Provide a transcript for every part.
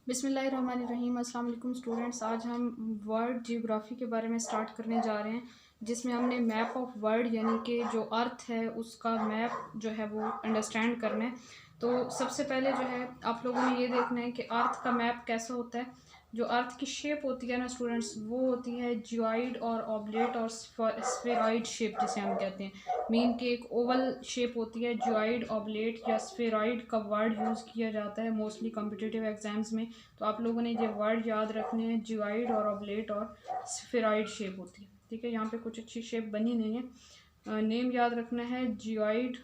बिस्मिल्लाहिर्रहमानिर्रहीम। अस्सलाम वालेकुम स्टूडेंट्स। आज हम वर्ल्ड जियोग्राफी के बारे में स्टार्ट करने जा रहे हैं, जिसमें हमने मैप ऑफ वर्ल्ड यानी कि जो अर्थ है उसका मैप जो है वो अंडरस्टैंड करना है। तो सबसे पहले जो है आप लोगों ने ये देखना है कि अर्थ का मैप कैसा होता है। जो अर्थ की शेप होती है ना स्टूडेंट्स, वो होती है जियोइड और ऑब्लेट और स्फेरॉइड शेप जिसे हम कहते हैं। मीन की एक ओवल शेप होती है। जियोइड, ऑब्लेट या स्फेरॉइड का वर्ड यूज़ किया जाता है मोस्टली कॉम्पिटिटिव एग्जाम्स में। तो आप लोगों ने ये वर्ड याद रखने हैं, जियोइड और ऑब्लेट और स्फेरॉइड शेप होती है। ठीक है, यहाँ पे कुछ अच्छी शेप बनी नहीं है। नेम याद रखना है, जियोइड,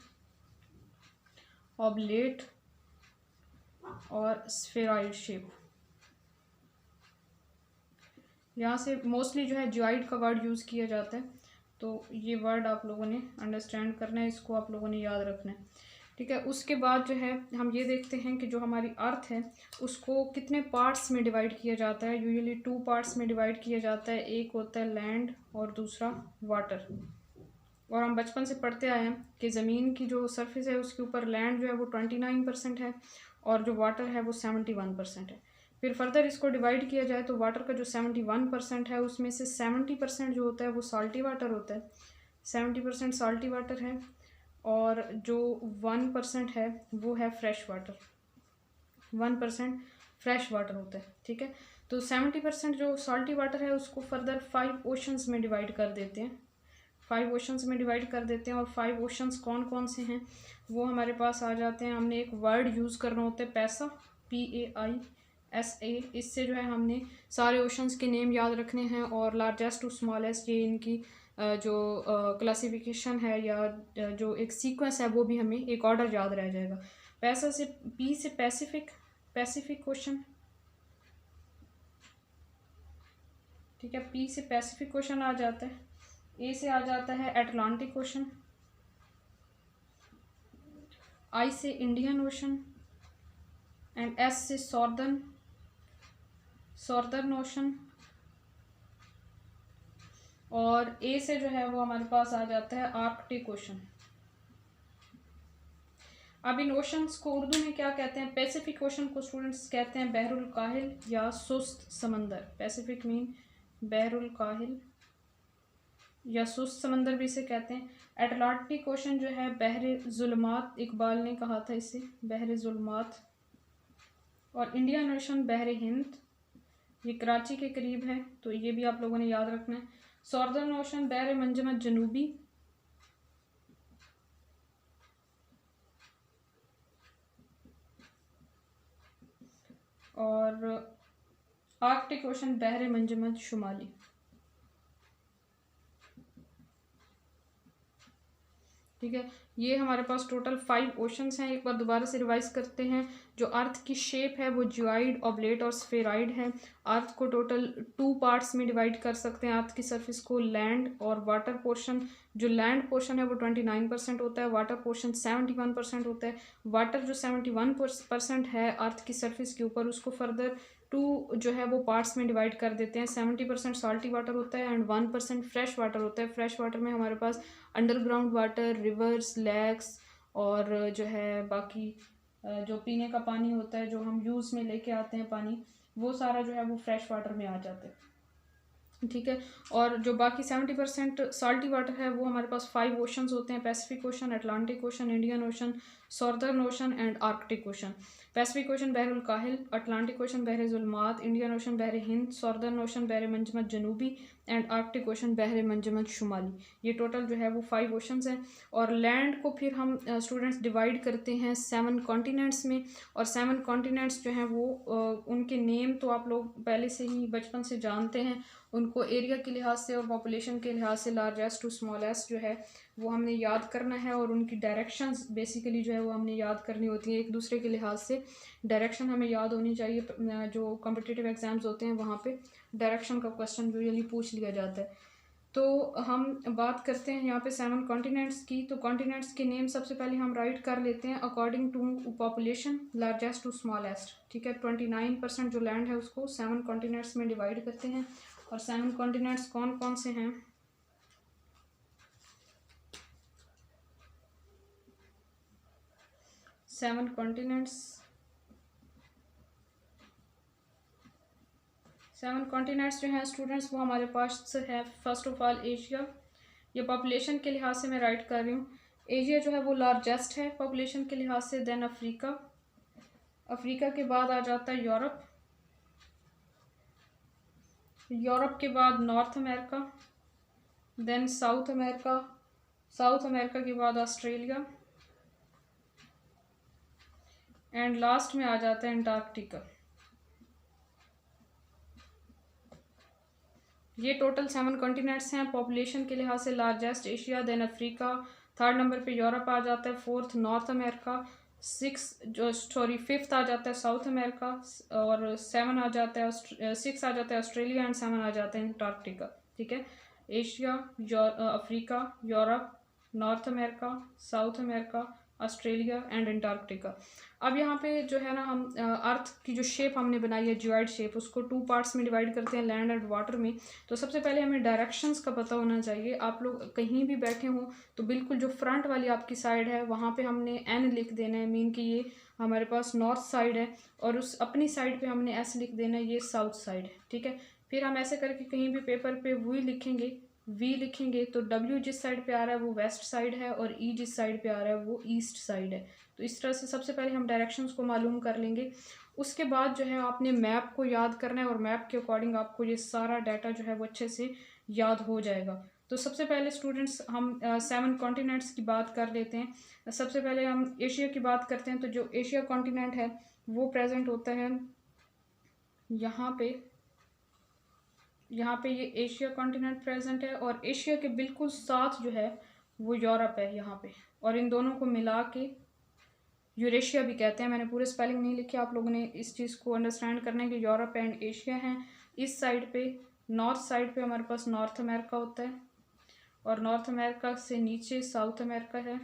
ऑब्लेट और स्फेरॉइड शेप। यहाँ से मोस्टली जो है जियोइड का वर्ड यूज़ किया जाता है। तो ये वर्ड आप लोगों ने अंडरस्टैंड करना है, इसको आप लोगों ने याद रखना है। ठीक है, उसके बाद जो है हम ये देखते हैं कि जो हमारी अर्थ है उसको कितने पार्ट्स में डिवाइड किया जाता है। यूजुअली 2 पार्ट्स में डिवाइड किया जाता है। एक होता है लैंड और दूसरा वाटर। और हम बचपन से पढ़ते आए हैं कि ज़मीन की जो सरफेस है उसके ऊपर लैंड जो है वो 29% है और जो वाटर है वो 71% है। फिर फर्दर इसको डिवाइड किया जाए तो वाटर का जो 71% है उसमें से 70% जो होता है वो साल्टी वाटर होता है। 70% साल्टी वाटर है और जो 1% है वो है फ्रेश वाटर। 1% फ्रेश वाटर होता है। ठीक है, तो 70% जो साल्टी वाटर है उसको फर्दर 5 ओशंस में डिवाइड कर देते हैं। 5 ओशंस में डिवाइड कर देते हैं। और 5 ओशंस कौन कौन से हैं वो हमारे पास आ जाते हैं। हमने एक वर्ड यूज़ करना होता है पैसा, PAISA। इससे जो है हमने सारे ओशंस के नेम याद रखने हैं और लार्जेस्ट टू स्मॉलेस्ट ये इनकी जो क्लासिफिकेशन है या जो एक सीक्वेंस है वो भी हमें एक ऑर्डर याद रह जाएगा। पैसा से, पी से पैसिफिक, पैसिफिक ओशन। ठीक है, पी से पैसिफिक ओशन आ जाता है। ए से आ जाता है अटलांटिक ओशन। आई से इंडियन ओशन एंड एस से सॉर्दर्न ओशन। और ए से जो है वो हमारे पास आ जाता है आर्कटिक ओशन। अब इन ओशंस को उर्दू में क्या कहते हैं? पैसिफिक ओशन को स्टूडेंट्स कहते हैं बहरुल काहिल या सुस्त समंदर। पैसिफिक मीन बहरुल काहिल या सुस्त समंदर भी इसे कहते हैं। अटलांटिक ओशन जो है बहरे जुल्मात, इकबाल ने कहा था इसे बहरे जुल्मात। और इंडियन ओशन बहरे हिंद, ये कराची के करीब है तो ये भी आप लोगों ने याद रखना है। सॉर्दर्न ओशन बहरे मंजमत जनूबी। और आर्कटिक ओशन बहरे मंजमत शुमाली। ठीक है, ये हमारे पास टोटल 5 ओशंस हैं। एक बार दोबारा से रिवाइज करते हैं। जो अर्थ की शेप है वो जियोइड, ऑब्लेट और स्फेरॉइड है। अर्थ को टोटल 2 पार्ट्स में डिवाइड कर सकते हैं। अर्थ की सरफेस को लैंड और वाटर पोर्शन। जो लैंड पोर्शन है वो 29% होता है, वाटर पोर्शन 71% होता है। वाटर जो 71% है अर्थ की सरफेस के ऊपर, उसको फर्दर 2 जो है वो पार्ट्स में डिवाइड कर देते हैं। 70% साल्टी वाटर होता है एंड 1% फ्रेश वाटर होता है। फ्रेश वाटर में हमारे पास अंडरग्राउंड वाटर, रिवर्स, लेक्स और जो है बाकी जो पीने का पानी होता है, जो हम यूज़ में लेके आते हैं पानी, वो सारा जो है वो फ्रेश वाटर में आ जाता है। ठीक है, और जो बाकी 70% साल्टी वाटर है वो हमारे पास 5 ओशंस होते हैं। Pacific Ocean, Atlantic Ocean, Indian Ocean, Southern Ocean and Arctic Ocean. Pacific Ocean बहरुल काहिल, अटलांटिक ओशन बहरे जुल्मात, इंडियन ओशन बहरे हिंद, सॉर्दर्न ओशन बहरे मंजमत जनूबी एंड आर्कटिक ओशन बहरे मंजमत शुमाली। ये टोटल जो है वो 5 ओशंस हैं। और लैंड को फिर हम स्टूडेंट्स डिवाइड करते हैं 7 कॉन्टिनेंट्स में। और 7 कॉन्टिनेंट्स जो हैं वो उनके नेम तो आप लोग पहले से ही बचपन से जानते हैं। उनको एरिया के लिहाज से और पॉपुलेशन के लिहाज से लार्जेस्ट टू स्मॉलेस्ट जो है वो हमने याद करना है। और उनकी डायरेक्शंस बेसिकली जो है वो हमने याद करनी होती है। एक दूसरे के लिहाज से डायरेक्शन हमें याद होनी चाहिए। जो कॉम्पिटिटिव एग्जाम्स होते हैं वहाँ पे डायरेक्शन का क्वेश्चन यूजुअली पूछ लिया जाता है। तो हम बात करते हैं यहाँ पे 7 कॉन्टिनेंट्स की। तो कॉन्टिनेंट्स के नेम सबसे पहले हम राइट कर लेते हैं according to population, largest to smallest. ठीक है, 29% जो लैंड है उसको 7 कॉन्टिनेंट्स में डिवाइड करते हैं। और 7 कॉन्टिनेंट्स कौन कौन से हैं? सेवन कॉन्टिनेंट्स 7 कॉन्टिनेंट्स जो हैं स्टूडेंट्स वो हमारे पास है। फर्स्ट ऑफ ऑल एशिया, ये पॉपुलेशन के लिहाज से मैं राइट कर रही हूँ। एशिया जो है वो लार्जेस्ट है पॉपुलेशन के लिहाज से। देन अफ्रीका, अफ्रीका के बाद आ जाता है यूरोप, यूरोप के बाद North America, then South America, South America के बाद ऑस्ट्रेलिया, एंड लास्ट में आ जाता है अंटार्कटिका। ये टोटल 7 कॉन्टिनेंट्स हैं पॉपुलेशन के लिहाज से। Largest Asia, then Africa, third number पे यूरोप आ जाता है, फोर्थ नॉर्थ अमेरिका, फिफ्थ आ जाता है साउथ अमेरिका, और 7 आ जाता है 6 आ जाता है ऑस्ट्रेलिया, एंड 7 आ जाता है अंटार्कटिका। ठीक है, Asia, Africa, Europe, north America, South America, Australia and Antarctica. अब यहाँ पे जो है ना हम अर्थ की जो शेप हमने बनाई है जियोइड शेप, उसको 2 पार्ट्स में डिवाइड करते हैं, लैंड एंड वाटर में। तो सबसे पहले हमें डायरेक्शंस का पता होना चाहिए। आप लोग कहीं भी बैठे हों तो बिल्कुल जो फ्रंट वाली आपकी साइड है वहाँ पे हमने एन लिख देना है, मीन कि ये हमारे पास नॉर्थ साइड है, और उस अपनी साइड पे हमने एस लिख देना है, ये साउथ साइड है। ठीक है, फिर हम ऐसे करके कहीं भी पेपर पे वी लिखेंगे तो डब्ल्यू जिस साइड पे आ रहा है वो वेस्ट साइड है, और ई जिस साइड पे आ रहा है वो ईस्ट साइड है। तो इस तरह से सबसे पहले हम डायरेक्शंस को मालूम कर लेंगे। उसके बाद जो है आपने मैप को याद करना है, और मैप के अकॉर्डिंग आपको ये सारा डाटा जो है वो अच्छे से याद हो जाएगा। तो सबसे पहले स्टूडेंट्स हम 7 कॉन्टिनेंट्स की बात कर लेते हैं। सबसे पहले हम एशिया की बात करते हैं। तो जो एशिया कॉन्टिनेंट है वो प्रेजेंट होता है यहाँ पे ये एशिया कॉन्टिनेंट प्रेजेंट है, और एशिया के बिल्कुल साथ जो है वो यूरोप है यहाँ पे, और इन दोनों को मिला के यूरेशिया भी कहते हैं। मैंने पूरे स्पेलिंग नहीं लिखे, आप लोगों ने इस चीज़ को अंडरस्टैंड करना है कि यूरोप एंड एशिया हैं। इस साइड पे नॉर्थ साइड पे हमारे पास नॉर्थ अमेरिका होता है, और नॉर्थ अमेरिका से नीचे साउथ अमेरिका है।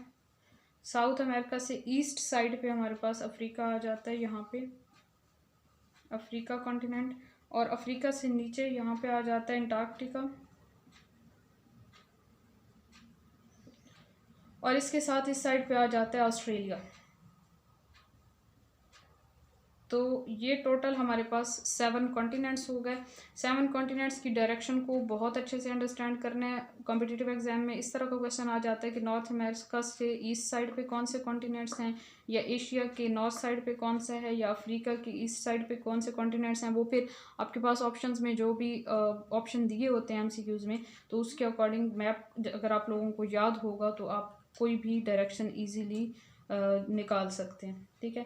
साउथ अमेरिका से ईस्ट साइड पे हमारे पास अफ्रीका आ जाता है, यहाँ पे अफ्रीका कॉन्टिनेंट, और अफ्रीका से नीचे यहाँ पे आ जाता है अंटार्कटिका, और इसके साथ इस साइड पे आ जाता है ऑस्ट्रेलिया। तो ये टोटल हमारे पास 7 कॉन्टिनेंट्स हो गए। 7 कॉन्टिनेंट्स की डायरेक्शन को बहुत अच्छे से अंडरस्टैंड करना है। कॉम्पिटिटिव एग्जाम में इस तरह का क्वेश्चन आ जाता है कि नॉर्थ अमेरिका से ईस्ट साइड पे कौन से कॉन्टिनेंट्स हैं, या एशिया के नॉर्थ साइड पे कौन सा है, या अफ्रीका की ईस्ट साइड पे कौन से कॉन्टिनेंट्स हैं। वो फिर आपके पास ऑप्शंस में जो भी ऑप्शन दिए होते हैं MCQs में, तो उसके अकॉर्डिंग मैप अगर आप लोगों को याद होगा तो आप कोई भी डायरेक्शन ईजीली निकाल सकते हैं। ठीक है,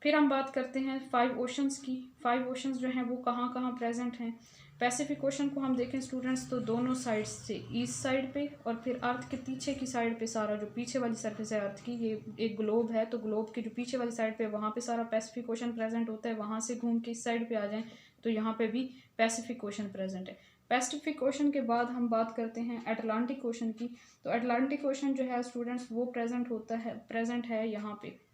फिर हम बात करते हैं 5 ओशंस की। 5 ओशंस जो हैं वो कहाँ कहाँ प्रेजेंट हैं। पैसिफिक ओशन को हम देखें स्टूडेंट्स तो दोनों साइड्स से, ईस्ट साइड पे और फिर अर्थ के पीछे की साइड पे, सारा जो पीछे वाली सरफेस है अर्थ की, ये एक ग्लोब है तो ग्लोब के जो पीछे वाली साइड पे वहाँ पे सारा पैसिफिक ओशन प्रेजेंट होता है। वहाँ से घूम के इस साइड पे आ जाएँ तो यहाँ पे भी पैसिफिक ओशन प्रेजेंट है। पैसिफिक ओशन के बाद हम बात करते हैं अटलांटिक ओशन की। तो अटलांटिक ओशन जो है स्टूडेंट्स वो प्रेजेंट है यहाँ पे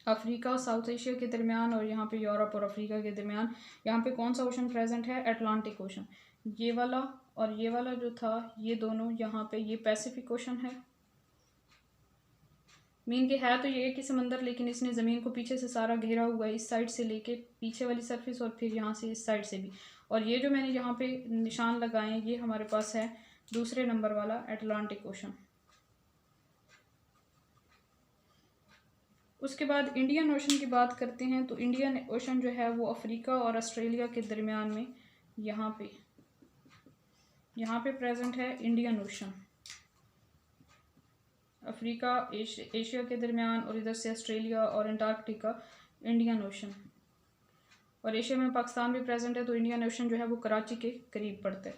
अफ्रीका और साउथ एशिया के दरमियान, और यहाँ पे यूरोप और अफ्रीका के दरमियान। यहाँ पे कौन सा ओशन प्रेजेंट है, अटलांटिक ओशन। ये वाला और ये वाला जो था, ये दोनों यहाँ पे ये पैसिफिक ओशन है। मीन के है तो ये एक ही समंदर, लेकिन इसने ज़मीन को पीछे से सारा घेरा हुआ है, इस साइड से लेके पीछे वाली सरफेस, और फिर यहाँ से इस साइड से भी। और ये जो मैंने यहाँ पे निशान लगाए हैं ये हमारे पास है दूसरे नंबर वाला अटलांटिक ओशन। उसके बाद इंडियन ओशन की बात करते हैं। तो इंडियन ओशन जो है वो अफ्रीका और ऑस्ट्रेलिया के दरमियान में यहाँ पे प्रेजेंट है इंडियन ओशन। अफ्रीका एशिया के दरमियान, और इधर से ऑस्ट्रेलिया और अंटार्कटिका इंडियन ओशन। और एशिया में पाकिस्तान भी प्रेजेंट है, तो इंडियन ओशन जो है वो कराची के करीब पड़ता है।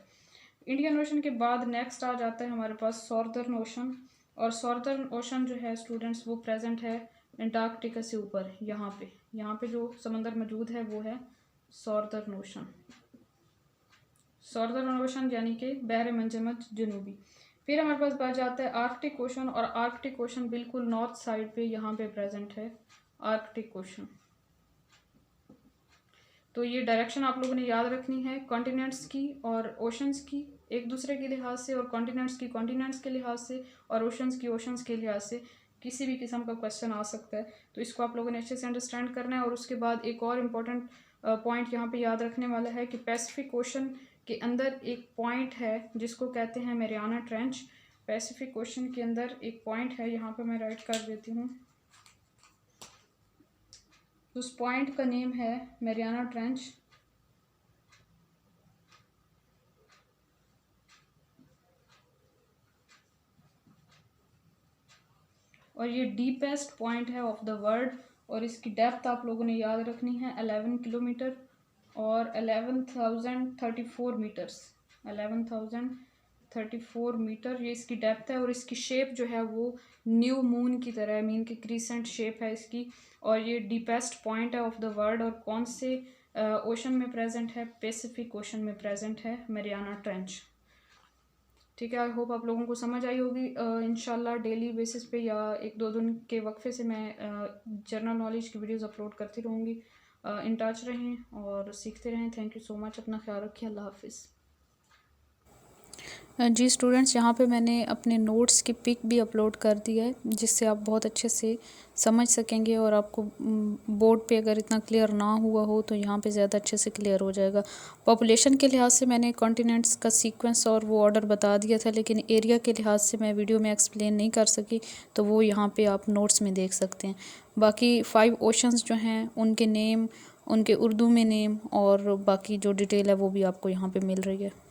इंडियन ओशन के बाद नेक्स्ट आ जाता है हमारे पास सॉर्दर्न ओशन। और सॉर्दर्न ओशन जो है स्टूडेंट्स वो प्रेजेंट है अंटार्कटिका से ऊपर, यहाँ पे जो समंदर मौजूद है वो है सॉर्दर्न ओशन। सॉर्दर्न ओशन यानी कि बहर मंजमद जनूबी। फिर हमारे पास बच जाता है आर्कटिक ओशन, और आर्कटिक ओशन बिल्कुल नॉर्थ साइड पे यहाँ पे प्रेजेंट है आर्कटिक ओशन। तो ये डायरेक्शन आप लोगों ने याद रखनी है कॉन्टिनेंट्स की और ओशंस की एक दूसरे के लिहाज से, और कॉन्टिनेंट्स की कॉन्टिनेंट्स के लिहाज से, और ओशंस की ओशंस के लिहाज से किसी भी किस्म का क्वेश्चन आ सकता है। तो इसको आप लोगों ने अच्छे से अंडरस्टैंड करना है। और उसके बाद एक और इम्पॉर्टेंट पॉइंट यहाँ पे याद रखने वाला है कि पैसिफिक ओशन के अंदर एक पॉइंट है जिसको कहते हैं मैरियाना ट्रेंच। पैसिफिक ओशन के अंदर एक पॉइंट है, यहाँ पे मैं राइट कर देती हूँ। उस पॉइंट का नेम है मैरियाना ट्रेंच। और ये डीपेस्ट पॉइंट है ऑफ द वर्ल्ड, और इसकी डेप्थ आप लोगों ने याद रखनी है 11 किलोमीटर और 11,034 मीटर्स। 11,034 मीटर ये इसकी डेप्थ है। और इसकी शेप जो है वो न्यू मून की तरह है, मीन की क्रीसेंट शेप है इसकी। और ये डीपेस्ट पॉइंट है ऑफ द वर्ल्ड। और कौन से ओशन में प्रेजेंट है? पैसिफिक ओशन में प्रेजेंट है मैरियाना ट्रेंच। ठीक है, आई होप आप लोगों को समझ आई होगी। इंशाल्लाह डेली बेसिस पे या 1-2 दिन के वक्फे से मैं जनरल नॉलेज की वीडियोस अपलोड करती रहूँगी। इन टच रहें और सीखते रहें। थैंक यू सो मच, अपना ख्याल रखिए, अल्लाह हाफिज़। जी स्टूडेंट्स, यहाँ पे मैंने अपने नोट्स की पिक भी अपलोड कर दी है जिससे आप बहुत अच्छे से समझ सकेंगे और आपको बोर्ड पे अगर इतना क्लियर ना हुआ हो तो यहाँ पे ज़्यादा अच्छे से क्लियर हो जाएगा। पॉपुलेशन के लिहाज से मैंने कॉन्टिनेंट्स का सीक्वेंस और वो ऑर्डर बता दिया था, लेकिन एरिया के लिहाज से मैं वीडियो में एक्सप्लेन नहीं कर सकी, तो वो यहाँ पर आप नोट्स में देख सकते हैं। बाकी 5 ओशंस जो हैं उनके नेम, उनके उर्दू में नेम और बाकी जो डिटेल है वो भी आपको यहाँ पर मिल रही है।